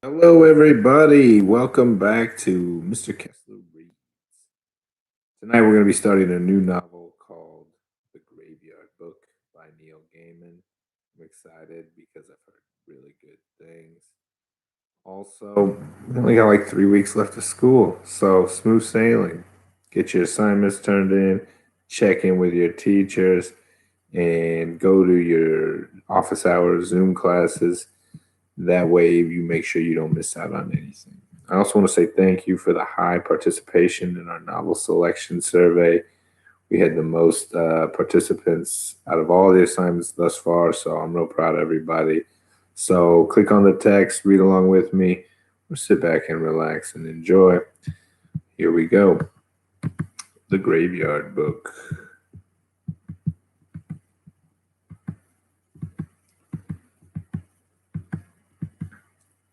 Hello, everybody. Welcome back to Mr. Kessler Reads. Tonight, we're going to be starting a new novel called The Graveyard Book by Neil Gaiman. I'm excited because I've heard really good things. Also, we only got like 3 weeks left of school, so smooth sailing. Get your assignments turned in, check in with your teachers, and go to your office hours, Zoom classes. That way, you make sure you don't miss out on anything. I also want to say thank you for the high participation in our novel selection survey. We had the most participants out of all the assignments thus far, so I'm real proud of everybody. So click on the text, read along with me, or sit back and relax and enjoy. Here we go. The Graveyard Book.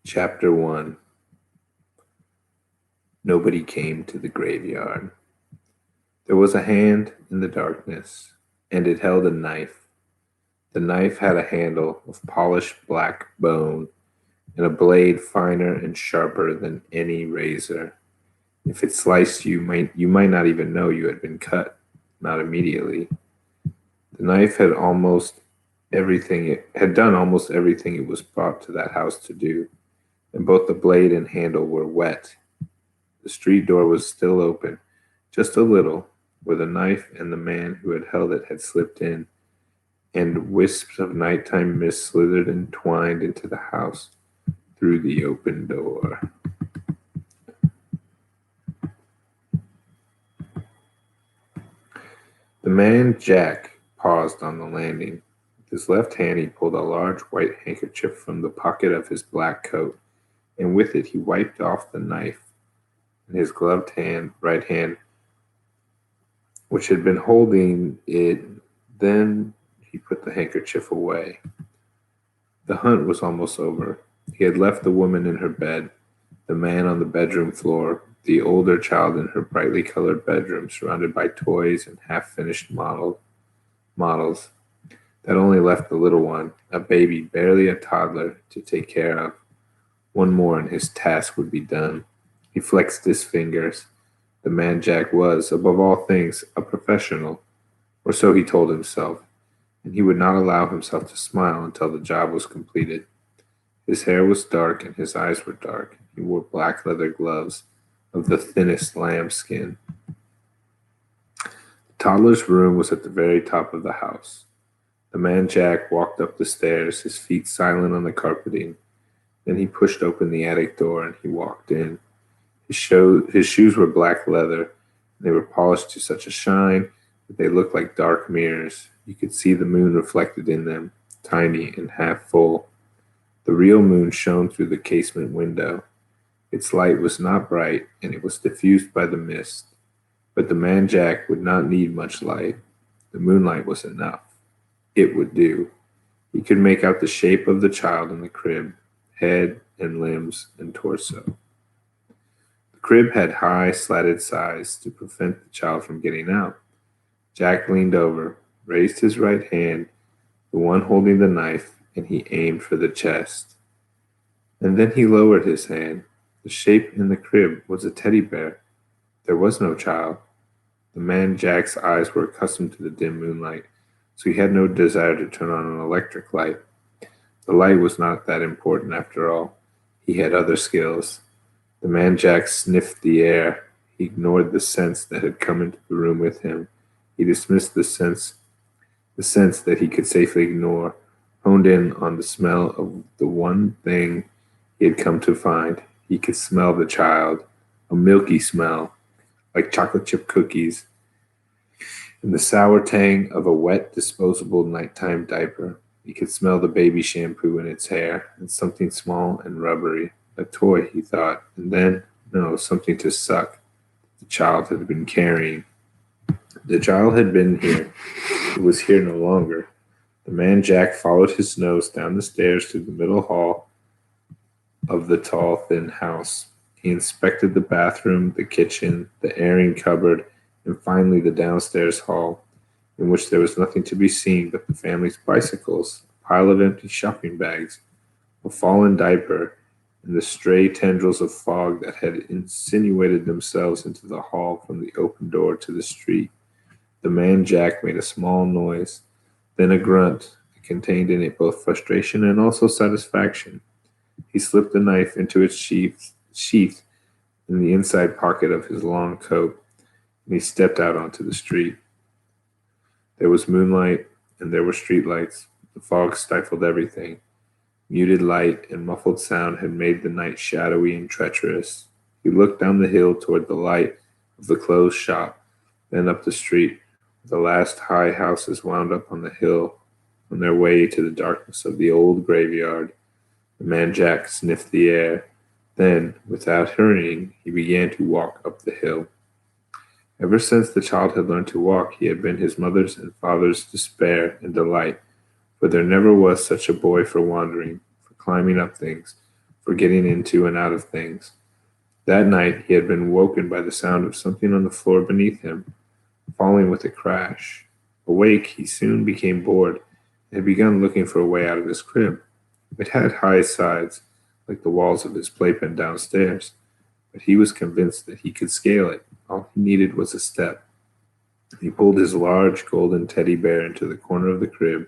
Chapter 1. Nobody came to the graveyard. There was a hand in the darkness, and it held a knife. The knife had a handle of polished black bone and a blade finer and sharper than any razor. If it sliced you might not even know you had been cut, not immediately. The knife had done almost everything it was brought to that house to do, and both the blade and handle were wet. The street door was still open, just a little, where the knife and the man who had held it had slipped in, and wisps of nighttime mist slithered and twined into the house through the open door. The man, Jack, paused on the landing. With his left hand, he pulled a large white handkerchief from the pocket of his black coat, and with it he wiped off the knife. In his right hand, which had been holding it, then he put the handkerchief away. The hunt was almost over. He had left the woman in her bed, the man on the bedroom floor, the older child in her brightly colored bedroom, surrounded by toys and half-finished models. That only left the little one, a baby, barely a toddler, to take care of. One more and his task would be done. He flexed his fingers. The man Jack was, above all things, a professional, or so he told himself, and he would not allow himself to smile until the job was completed. His hair was dark and his eyes were dark. He wore black leather gloves of the thinnest lambskin. The toddler's room was at the very top of the house. The man Jack walked up the stairs, his feet silent on the carpeting. Then he pushed open the attic door and he walked in. His shoes were black leather, and they were polished to such a shine that they looked like dark mirrors. You could see the moon reflected in them, tiny and half full. The real moon shone through the casement window. Its light was not bright, and it was diffused by the mist. But the man Jack would not need much light. The moonlight was enough. It would do. He could make out the shape of the child in the crib, head and limbs and torso. The crib had high, slatted sides to prevent the child from getting out. Jack leaned over, raised his right hand, the one holding the knife, and he aimed for the chest. And then he lowered his hand. The shape in the crib was a teddy bear. There was no child. The man Jack's eyes were accustomed to the dim moonlight, so he had no desire to turn on an electric light. The light was not that important after all. He had other skills. The man Jack sniffed the air. He ignored the scents that had come into the room with him. He dismissed the sense that he could safely ignore, honed in on the smell of the one thing he had come to find. He could smell the child, a milky smell, like chocolate chip cookies, and the sour tang of a wet, disposable nighttime diaper. He could smell the baby shampoo in its hair, and something small and rubbery. A toy, he thought, and then, no, something to suck. The child had been carrying. The child had been here. It was here no longer. The man Jack followed his nose down the stairs to the middle hall of the tall, thin house. He inspected the bathroom, the kitchen, the airing cupboard, and finally the downstairs hall, in which there was nothing to be seen but the family's bicycles, a pile of empty shopping bags, a fallen diaper, and the stray tendrils of fog that had insinuated themselves into the hall from the open door to the street. The man Jack made a small noise, then a grunt that contained in it both frustration and also satisfaction. He slipped the knife into its sheath in the inside pocket of his long coat, and he stepped out onto the street. There was moonlight, and there were streetlights. The fog stifled everything. Muted light and muffled sound had made the night shadowy and treacherous. He looked down the hill toward the light of the closed shop, then up the street, where the last high houses wound up on the hill on their way to the darkness of the old graveyard. The man Jack sniffed the air. Then, without hurrying, he began to walk up the hill. Ever since the child had learned to walk, he had been his mother's and father's despair and delight, for there never was such a boy for wandering, for climbing up things, for getting into and out of things. That night he had been woken by the sound of something on the floor beneath him, falling with a crash. Awake, he soon became bored and had begun looking for a way out of his crib. It had high sides, like the walls of his playpen downstairs, but he was convinced that he could scale it. All he needed was a step. He pulled his large golden teddy bear into the corner of the crib.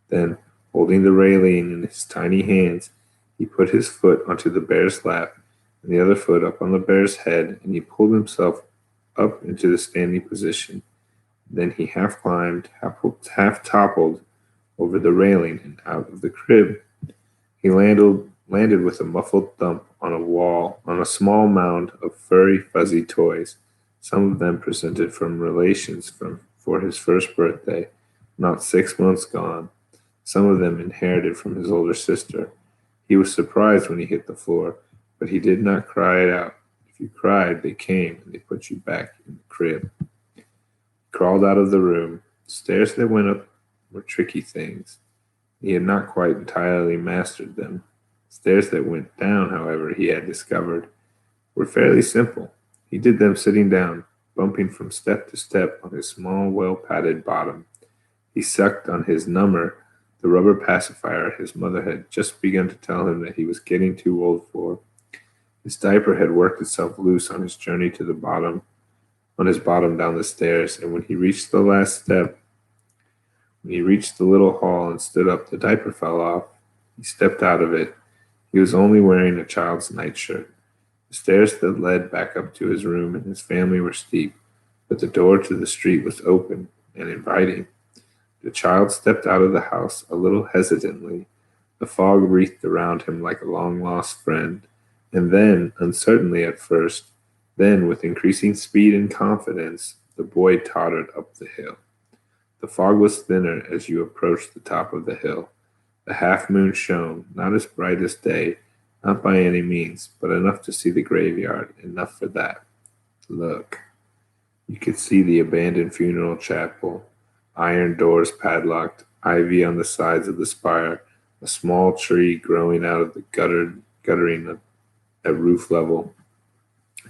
Then, holding the railing in his tiny hands, he put his foot onto the bear's lap and the other foot up on the bear's head, and he pulled himself up into the standing position. Then he half climbed, half toppled over the railing and out of the crib. He landed with a muffled thump on a wall, on a small mound of furry, fuzzy toys, some of them presented from relations for his first birthday, not 6 months gone, some of them inherited from his older sister. He was surprised when he hit the floor, but he did not cry it out. If you cried, they came and they put you back in the crib. He crawled out of the room. The stairs that went up were tricky things. He had not quite entirely mastered them. Stairs that went down, however, he had discovered, were fairly simple. He did them sitting down, bumping from step to step on his small, well-padded bottom. He sucked on his number, the rubber pacifier his mother had just begun to tell him that he was getting too old for. His diaper had worked itself loose on his journey to the bottom, on his bottom down the stairs, and when he reached the last step, when he reached the little hall and stood up, the diaper fell off. He stepped out of it. He was only wearing a child's nightshirt. The stairs that led back up to his room and his family were steep, but the door to the street was open and inviting. The child stepped out of the house a little hesitantly. The fog wreathed around him like a long-lost friend, and then, uncertainly at first, then with increasing speed and confidence, the boy tottered up the hill. The fog was thinner as you approached the top of the hill. The half-moon shone, not as bright as day, not by any means, but enough to see the graveyard, enough for that. Look. You could see the abandoned funeral chapel, iron doors padlocked, ivy on the sides of the spire, a small tree growing out of the guttering at roof level.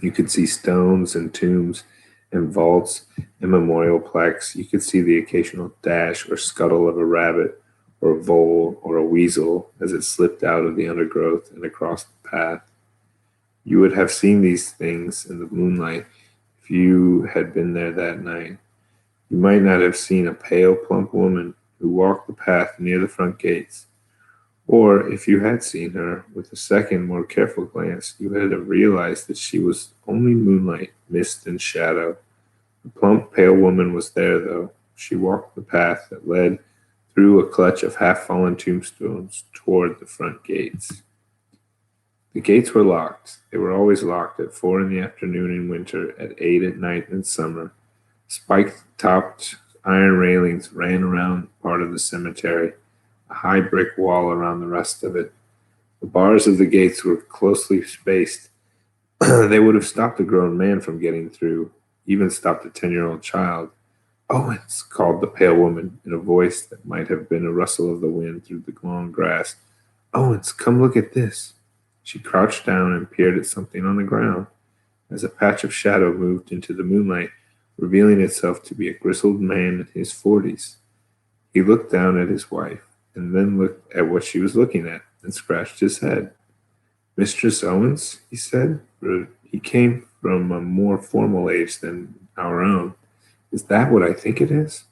You could see stones and tombs and vaults and memorial plaques. You could see the occasional dash or scuttle of a rabbit or a vole or a weasel as it slipped out of the undergrowth and across the path. You would have seen these things in the moonlight if you had been there that night. You might not have seen a pale, plump woman who walked the path near the front gates. Or, if you had seen her, with a second, more careful glance, you would have realized that she was only moonlight, mist, and shadow. The plump, pale woman was there, though. She walked the path that led through a clutch of half-fallen tombstones toward the front gates. The gates were locked. They were always locked at 4 in the afternoon in winter, at 8 at night in summer. Spike-topped iron railings ran around part of the cemetery, a high brick wall around the rest of it. The bars of the gates were closely spaced. They would have stopped a grown man from getting through, even stopped a 10-year-old child. "Owens," called the pale woman in a voice that might have been a rustle of the wind through the long grass. "Owens, come look at this." She crouched down and peered at something on the ground, as a patch of shadow moved into the moonlight, revealing itself to be a grizzled man in his 40s. He looked down at his wife, and then looked at what she was looking at, and scratched his head. Mistress Owens, he said, for he came from a more formal age than our own. Is that what I think it is?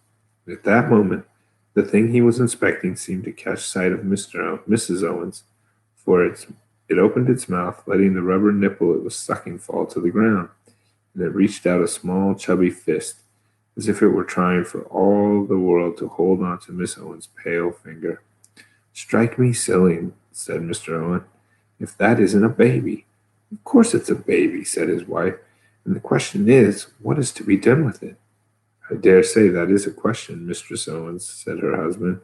At that moment, the thing he was inspecting seemed to catch sight of Mrs. Owens, for it opened its mouth, letting the rubber nipple it was sucking fall to the ground, and it reached out a small, chubby fist, as if it were trying for all the world to hold on to Miss Owens' pale finger. Strike me silly, said Mr. Owen, if that isn't a baby. Of course it's a baby, said his wife, and the question is, what is to be done with it? I dare say that is a question, Mistress Owens, said her husband,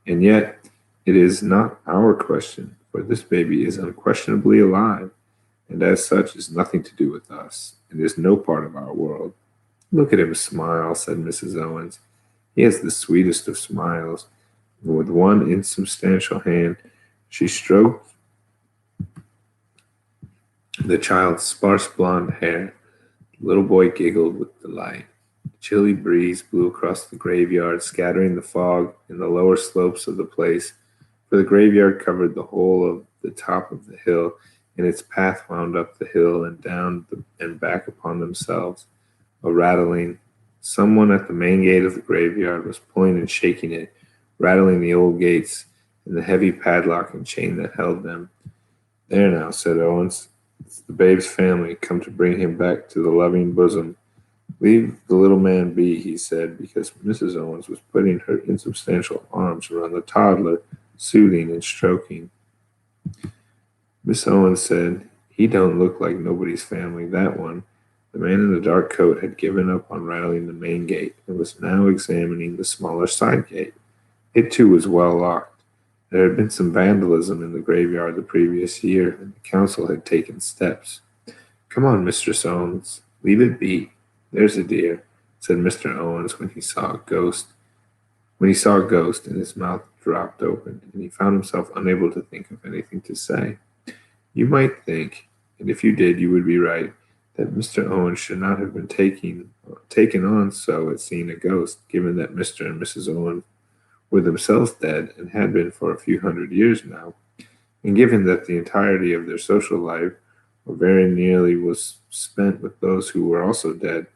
and yet it is not our question, for this baby is unquestionably alive, and as such is nothing to do with us, and is no part of our world. Look at him smile, said Mrs. Owens. He has the sweetest of smiles, and with one insubstantial hand she stroked the child's sparse blonde hair. The little boy giggled with delight. A chilly breeze blew across the graveyard, scattering the fog in the lower slopes of the place, for the graveyard covered the whole of the top of the hill, and its path wound up the hill and down and back upon themselves. A rattling. Someone at the main gate of the graveyard was pulling and shaking it, rattling the old gates and the heavy padlock and chain that held them. There now, said Owens. It's the babe's family come to bring him back to the loving bosom. Leave the little man be, he said, because Mrs. Owens was putting her insubstantial arms around the toddler, soothing and stroking. Miss Owens said, he don't look like nobody's family, that one. The man in the dark coat had given up on rattling the main gate and was now examining the smaller side gate. It too was well locked. There had been some vandalism in the graveyard the previous year, and the council had taken steps. Come on, Mistress Owens, leave it be. There's a dear, said Mr. Owens when he saw a ghost. When he saw a ghost, and his mouth dropped open, and he found himself unable to think of anything to say. You might think, and if you did, you would be right, that Mr. Owens should not have been taken on so at seeing a ghost, given that Mr. and Mrs. Owens were themselves dead and had been for a few hundred years now, and given that the entirety of their social life, or very nearly, was spent with those who were also dead.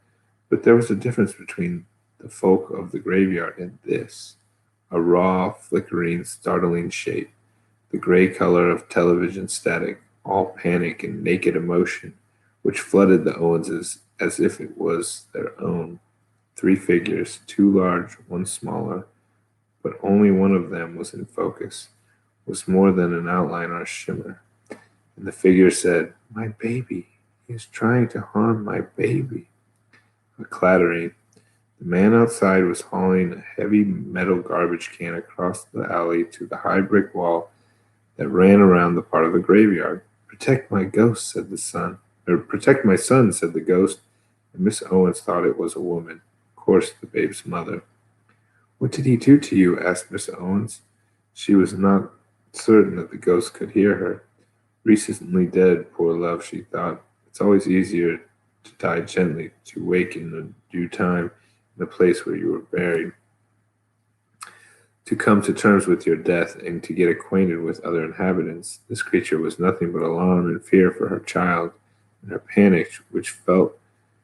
But there was a difference between the folk of the graveyard and this, a raw, flickering, startling shape, the gray color of television static, all panic and naked emotion, which flooded the Owenses as if it was their own. 3 figures, 2 large, 1 smaller, but only one of them was in focus, was more than an outline or a shimmer. And the figure said, My baby, he is trying to harm my baby. A clattering. The man outside was hauling a heavy metal garbage can across the alley to the high brick wall that ran around the part of the graveyard. Protect my ghost, said the son. Or protect my son, said the ghost, and Miss Owens thought it was a woman. Of course, the babe's mother. What did he do to you? Asked Miss Owens. She was not certain that the ghost could hear her. Recently dead, poor love, she thought. It's always easier to die gently, to wake in the due time in the place where you were buried, to come to terms with your death and to get acquainted with other inhabitants. This creature was nothing but alarm and fear for her child, and her panic, which felt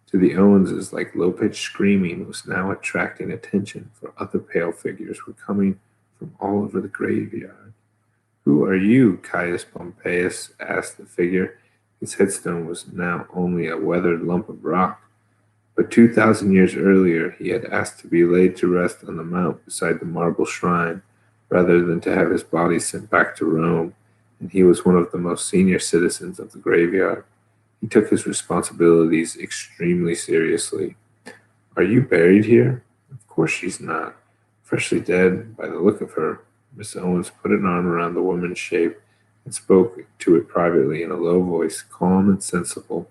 to the Owenses like low-pitched screaming, was now attracting attention, for other pale figures were coming from all over the graveyard. Who are you, Caius Pompeius? Asked the figure. His headstone was now only a weathered lump of rock, but 2,000 years earlier he had asked to be laid to rest on the mount beside the marble shrine, rather than to have his body sent back to Rome, and he was one of the most senior citizens of the graveyard. He took his responsibilities extremely seriously. Are you buried here? Of course she's not. Freshly dead, by the look of her. Miss Owens put an arm around the woman's shape and spoke to it privately in a low voice, calm and sensible.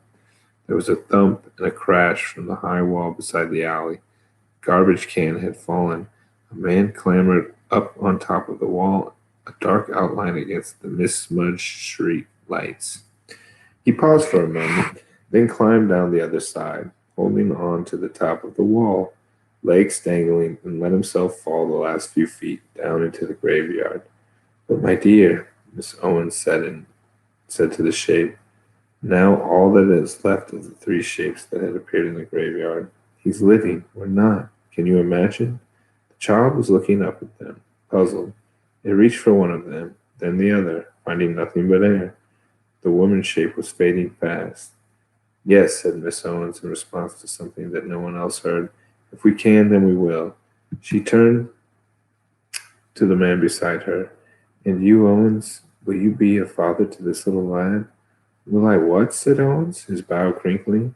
There was a thump and a crash from the high wall beside the alley. A garbage can had fallen. A man clambered up on top of the wall, a dark outline against the mist-smudged street lights. He paused for a moment, then climbed down the other side, holding on to the top of the wall, legs dangling, and let himself fall the last few feet down into the graveyard. But my dear, Miss Owens said in said to the shape, now all that is left of the three shapes that had appeared in the graveyard. He's living, or not. Can you imagine? The child was looking up at them, puzzled. It reached for one of them, then the other, finding nothing but air. The woman's shape was fading fast. Yes, said Miss Owens in response to something that no one else heard. If we can, then we will. She turned to the man beside her. And you, Owens, will you be a father to this little lad? Will I what? Said Owens, his brow crinkling.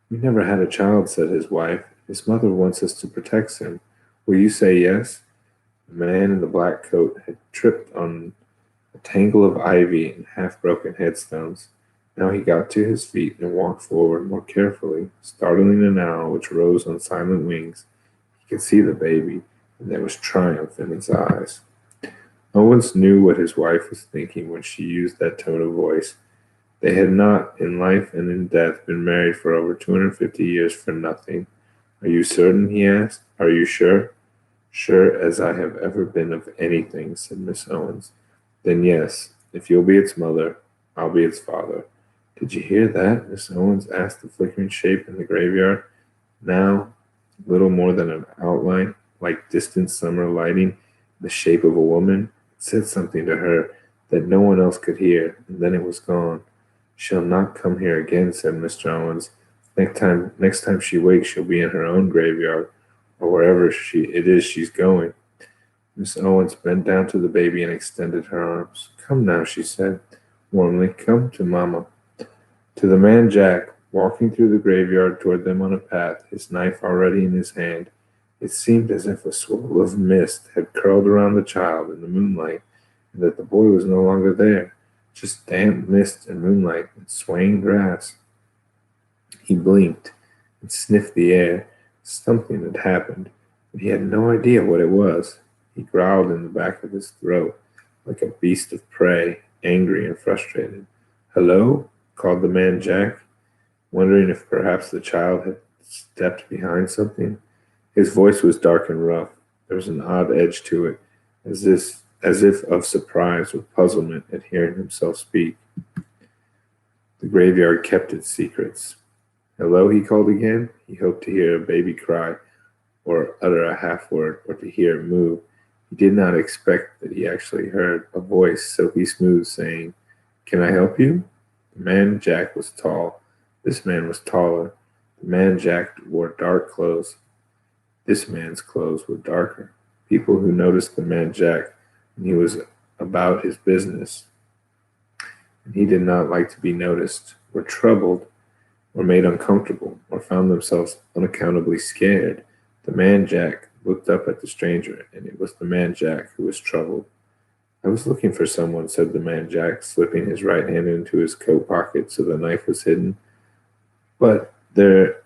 We never had a child, said his wife. His mother wants us to protect him. Will you say yes? The man in the black coat had tripped on a tangle of ivy and half-broken headstones. Now he got to his feet and walked forward more carefully, startling an owl which rose on silent wings. He could see the baby, and there was triumph in his eyes. Owens knew what his wife was thinking when she used that tone of voice. They had not, in life and in death, been married for over 250 years for nothing. Are you certain? He asked. Are you sure? Sure as I have ever been of anything, said Miss Owens. Then yes, if you'll be its mother, I'll be its father. Did you hear that? Miss Owens asked the flickering shape in the graveyard. Now, little more than an outline, like distant summer lighting, the shape of a woman. It said something to her that no one else could hear, and then it was gone. She'll not come here again, said Mr. Owens. Next time she wakes, she'll be in her own graveyard, or wherever it is she's going. Miss Owens bent down to the baby and extended her arms. Come now, she said warmly. Come to Mamma. To the man Jack, walking through the graveyard toward them on a path, his knife already in his hand, it seemed as if a swirl of mist had curled around the child in the moonlight, and that the boy was no longer there, just damp mist and moonlight and swaying grass. He blinked and sniffed the air. Something had happened, but he had no idea what it was. He growled in the back of his throat like a beast of prey, angry and frustrated. Hello? Called the man Jack, wondering if perhaps the child had stepped behind something. His voice was dark and rough. There was an odd edge to it, as if of surprise or puzzlement at hearing himself speak. The graveyard kept its secrets. Hello, he called again. He hoped to hear a baby cry or utter a half word or to hear it move. He did not expect that he actually heard a voice silky smooth saying, Can I help you? The man Jack was tall. This man was taller. The man Jack wore dark clothes. This man's clothes were darker. People who noticed the man Jack when he was about his business, and he did not like to be noticed, were troubled, or made uncomfortable, or found themselves unaccountably scared. The man Jack looked up at the stranger, and it was the man Jack who was troubled. I was looking for someone, said the man Jack, slipping his right hand into his coat pocket so the knife was hidden. But there,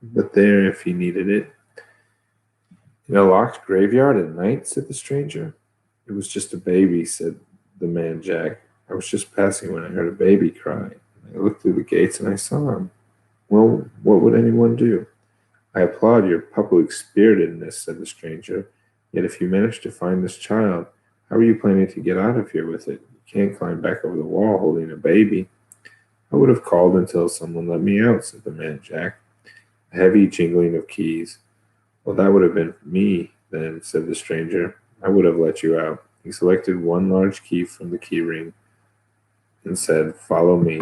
if he needed it. In a locked graveyard at night, said the stranger. It was just a baby, said the man Jack. I was just passing when I heard a baby cry. I looked through the gates and I saw him. Well, what would anyone do? I applaud your public spiritedness, said the stranger. Yet if you manage to find this child, how are you planning to get out of here with it? You can't climb back over the wall holding a baby. I would have called until someone let me out, said the man Jack. A heavy jingling of keys. Well, that would have been me, then, said the stranger. I would have let you out. He selected one large key from the key ring and said, Follow me.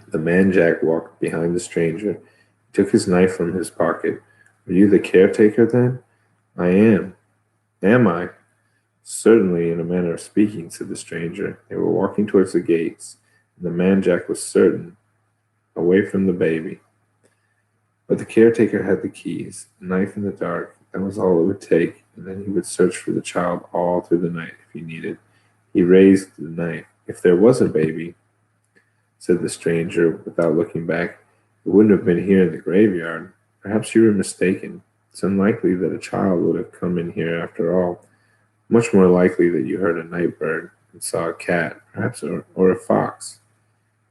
The man Jack walked behind the stranger. He took his knife from his pocket. Are you the caretaker, then? I am. Am I? Certainly, in a manner of speaking, said the stranger. They were walking towards the gates, and the man Jack was certain, away from the baby. But the caretaker had the keys, a knife in the dark. That was all it would take, and then he would search for the child all through the night if he needed. He raised the knife. If there was a baby, said the stranger without looking back, it wouldn't have been here in the graveyard. Perhaps you were mistaken. It's unlikely that a child would have come in here after all. Much more likely that you heard a night bird and saw a cat, perhaps, or a fox.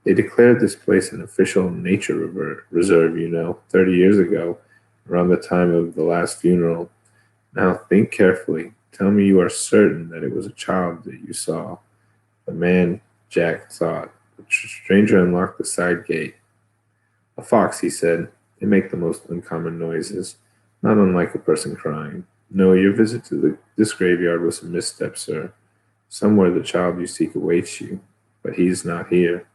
They declared this place an official nature reserve, 30 years ago, around the time of the last funeral. Now think carefully. Tell me you are certain that it was a child that you saw. The man, Jack thought. The stranger unlocked the side gate. A fox, he said. They make the most uncommon noises, not unlike a person crying. No, your visit to this graveyard was a misstep, sir. Somewhere the child you seek awaits you, but he's not here.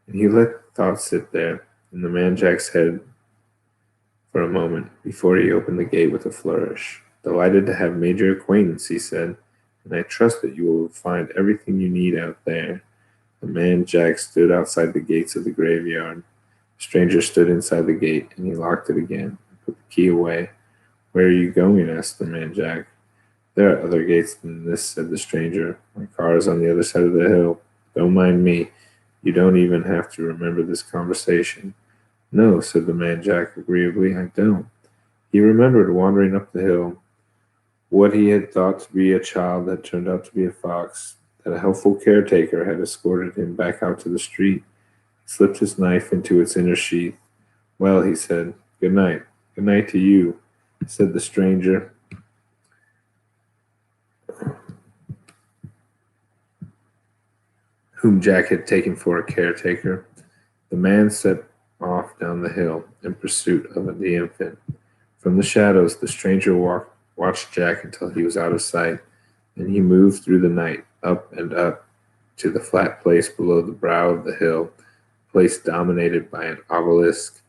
And he let the thought sit there in the man Jack's head for a moment before he opened the gate with a flourish. Delighted to have made your acquaintance, he said, and I trust that you will find everything you need out there. The man Jack stood outside the gates of the graveyard. The stranger stood inside the gate, and he locked it again and put the key away. Where are you going? Asked the man Jack. There are other gates than this, said the stranger. My car is on the other side of the hill. Don't mind me. You don't even have to remember this conversation. No, said the man Jack agreeably, I don't. He remembered wandering up the hill, what he had thought to be a child had turned out to be a fox, that a helpful caretaker had escorted him back out to the street. He slipped his knife into its inner sheath. Well, he said, good night. Good night to you, said the stranger, whom Jack had taken for a caretaker. The man set off down the hill in pursuit of the infant. From the shadows, the stranger watched Jack until he was out of sight. Then he moved through the night, up and up, to the flat place below the brow of the hill, a place dominated by an obelisk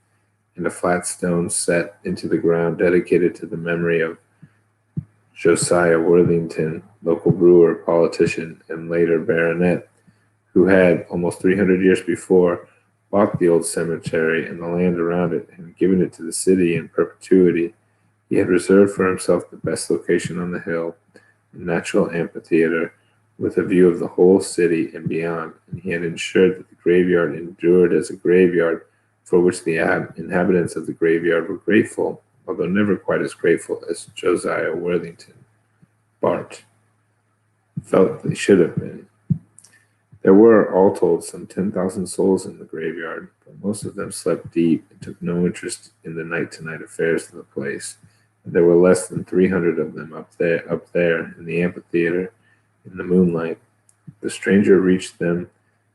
and a flat stone set into the ground dedicated to the memory of Josiah Worthington, local brewer, politician, and later baronet, who had, almost 300 years before, bought the old cemetery and the land around it and given it to the city in perpetuity. He had reserved for himself the best location on the hill, a natural amphitheater with a view of the whole city and beyond, and he had ensured that the graveyard endured as a graveyard for which the inhabitants of the graveyard were grateful, although never quite as grateful as Josiah Worthington, Bart, felt they should have been. There were, all told, some 10,000 souls in the graveyard, but most of them slept deep and took no interest in the night-to-night affairs of the place. And there were less than 300 of them up there in the amphitheater in the moonlight. The stranger reached them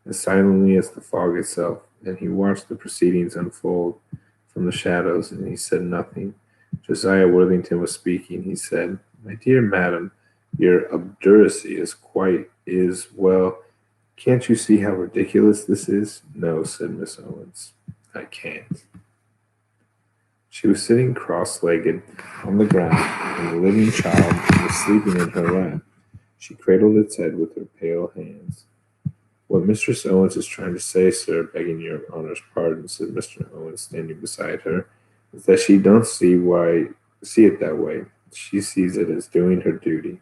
as silently as the fog itself, and he watched the proceedings unfold from the shadows, and he said nothing. Josiah Worthington was speaking. He said, My dear madam, your obduracy well, can't you see how ridiculous this is? No, said Miss Owens. I can't. She was sitting cross-legged on the ground, and the living child was sleeping in her lap. She cradled its head with her pale hands. What Mistress Owens is trying to say, sir, begging your honor's pardon, said Mr. Owens, standing beside her, is that she don't see it that way. She sees it as doing her duty.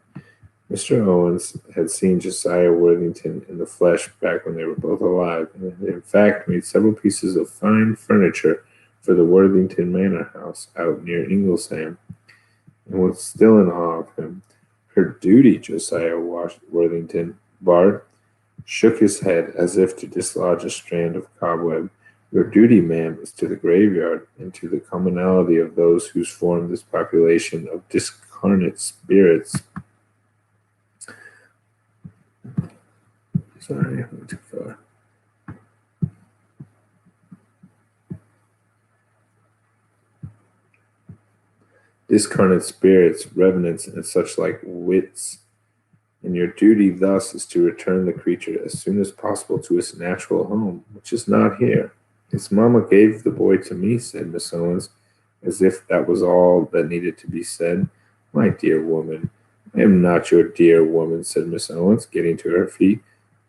Mr. Owens had seen Josiah Worthington in the flesh back when they were both alive, and had in fact made several pieces of fine furniture for the Worthington Manor House out near Inglesham, and was still in awe of him. Her duty, Josiah Worthington, Bart, shook his head as if to dislodge a strand of cobweb. Your duty, ma'am, is to the graveyard, and to the commonalty of those who form this population of discarnate spirits. Sorry, I went too far. Discarnate spirits, revenants, and such like wits. And your duty thus is to return the creature as soon as possible to its natural home, which is not here. His mamma gave the boy to me, said Miss Owens, as if that was all that needed to be said. My dear woman, I am not your dear woman, said Miss Owens, getting to her feet.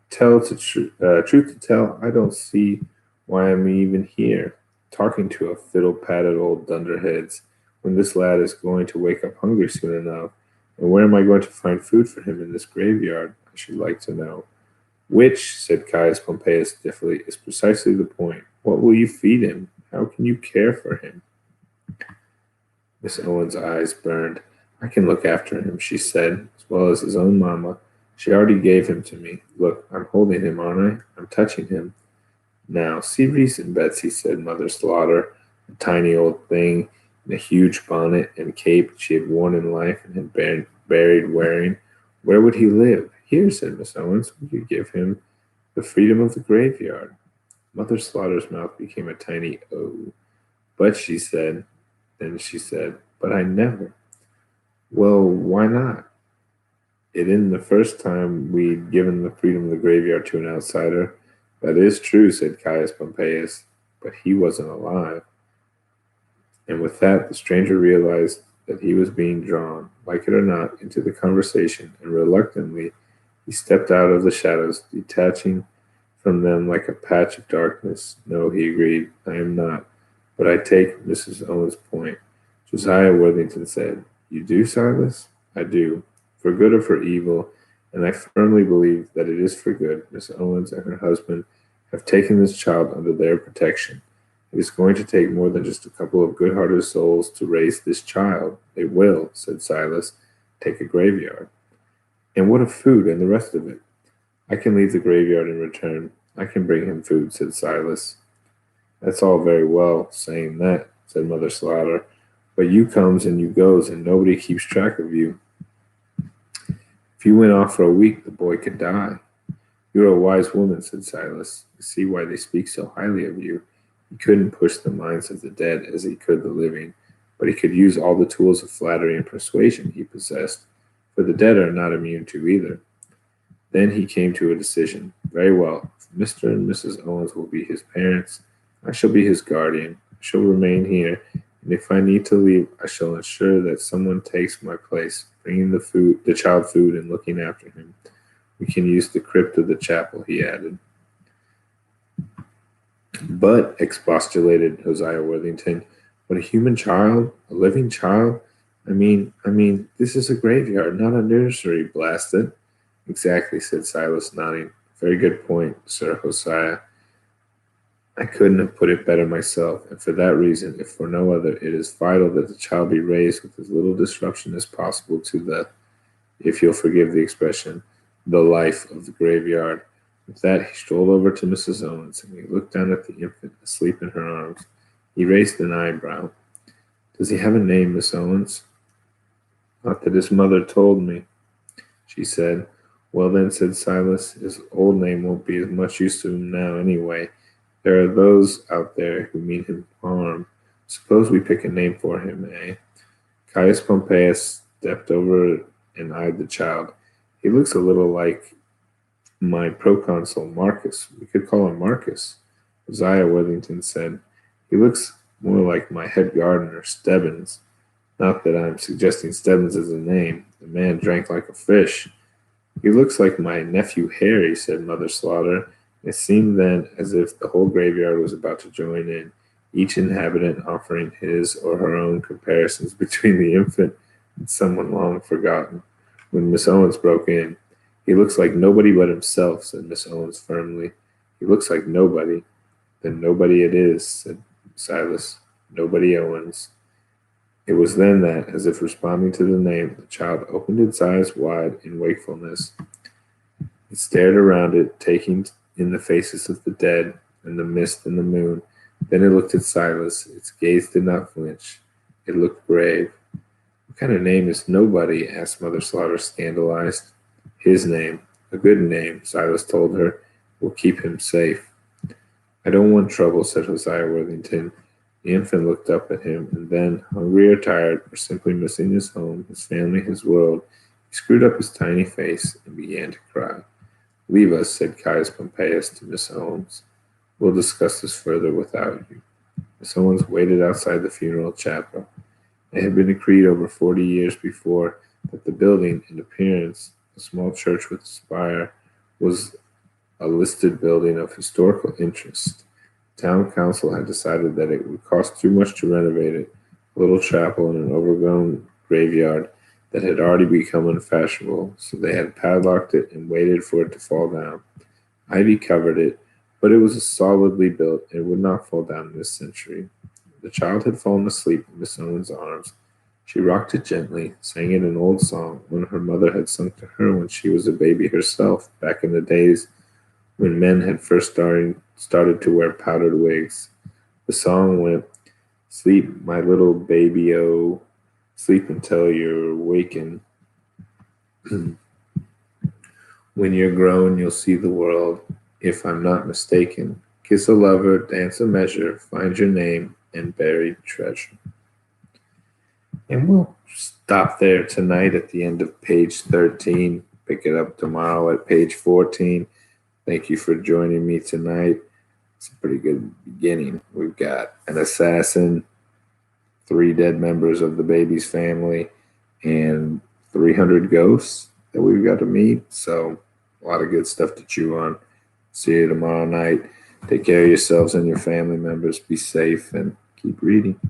Truth to tell, I don't see why I'm even here, talking to a fiddle-padded old dunderheads, when this lad is going to wake up hungry soon enough. And where am I going to find food for him in this graveyard, I should like to know. Which, said Caius Pompeius stiffly, is precisely the point. What will you feed him? How can you care for him? Miss Owens' eyes burned. I can look after him, she said, as well as his own mamma. She already gave him to me. Look, I'm holding him, aren't I? I'm touching him. Now, see reason, Betsy, said Mother Slaughter, a tiny old thing in a huge bonnet and cape she had worn in life and had buried wearing. Where would he live? Here, said Miss Owens, we could give him the freedom of the graveyard. Mother Slaughter's mouth became a tiny O. But she said, but I never. Well, why not? It isn't the first time we'd given the freedom of the graveyard to an outsider. That is true, said Caius Pompeius, but he wasn't alive. And with that, the stranger realized that he was being drawn, like it or not, into the conversation, and reluctantly he stepped out of the shadows, detaching from them like a patch of darkness. No, he agreed, I am not. But I take Mrs. Owens' point. Josiah Worthington said, You do, Silas? I do, for good or for evil, and I firmly believe that it is for good. Miss Owens and her husband have taken this child under their protection. It is going to take more than just a couple of good-hearted souls to raise this child. They will, said Silas, take a graveyard. And what of food and the rest of it? I can leave the graveyard in return. I can bring him food, said Silas. That's all very well, saying that, said Mother Slaughter, but you comes and you goes, and nobody keeps track of you. If you went off for a week, the boy could die. You're a wise woman, said Silas. I see why they speak so highly of you. He couldn't push the minds of the dead as he could the living, but he could use all the tools of flattery and persuasion he possessed, for the dead are not immune to either. Then he came to a decision. Very well, if Mr. and Mrs. Owens will be his parents, I shall be his guardian. I shall remain here, and if I need to leave, I shall ensure that someone takes my place, bringing the child food and looking after him. We can use the crypt of the chapel, he added. But, expostulated Hosea Worthington, but a human child, a living child? I mean, this is a graveyard, not a nursery, blast it. Exactly, said Silas, nodding. Very good point, Sir Hosea. I couldn't have put it better myself, and for that reason, if for no other, it is vital that the child be raised with as little disruption as possible to the, if you'll forgive the expression, the life of the graveyard. With that, he strolled over to Mrs. Owens, and he looked down at the infant asleep in her arms. He raised an eyebrow. Does he have a name, Miss Owens? Not that his mother told me, she said. Well then, said Silas, his old name won't be as much use to him now anyway. There are those out there who mean him harm. Suppose we pick a name for him, eh? Caius Pompeius stepped over and eyed the child. He looks a little like my proconsul, Marcus. We could call him Marcus. Josiah Worthington said, He looks more like my head gardener, Stebbins. Not that I'm suggesting Stebbins as a name. The man drank like a fish. He looks like my nephew Harry, said Mother Slaughter. It seemed then as if the whole graveyard was about to join in, each inhabitant offering his or her own comparisons between the infant and someone long forgotten. When Miss Owens broke in, He looks like nobody but himself, said Miss Owens firmly. He looks like nobody. Then nobody it is, said Silas. Nobody Owens. It was then that, as if responding to the name, the child opened its eyes wide in wakefulness. It stared around it, taking in the faces of the dead and the mist and the moon. Then it looked at Silas. Its gaze did not flinch. It looked grave. What kind of name is Nobody? Asked Mother Slaughter, scandalized. His name. A good name, Silas told her. Will keep him safe. I don't want trouble, said Hosea Worthington. The infant looked up at him, and then, hungry or tired, or simply missing his home, his family, his world, he screwed up his tiny face and began to cry. Leave us, said Caius Pompeius to Miss Owens. We'll discuss this further without you. Miss Owens waited outside the funeral chapel. It had been decreed over 40 years before that the building, in appearance, a small church with a spire, was a listed building of historical interest. The town council had decided that it would cost too much to renovate it. A little chapel and an overgrown graveyard that had already become unfashionable, so they had padlocked it and waited for it to fall down. Ivy covered it, but it was solidly built and would not fall down in this century. The child had fallen asleep in Miss Owens' arms. She rocked it gently, sang it an old song, one her mother had sung to her when she was a baby herself, back in the days when men had first started to wear powdered wigs. The song went, Sleep, my little baby, oh, sleep until you're wakened. When you're grown, you'll see the world, if I'm not mistaken. Kiss a lover, dance a measure, find your name and buried treasure. And we'll stop there tonight at the end of page 13. Pick it up tomorrow at page 14. Thank you for joining me tonight. It's a pretty good beginning. We've got an assassin, 3 dead members of the baby's family, and 300 ghosts that we've got to meet. So a lot of good stuff to chew on. See you tomorrow night. Take care of yourselves and your family members. Be safe and keep reading.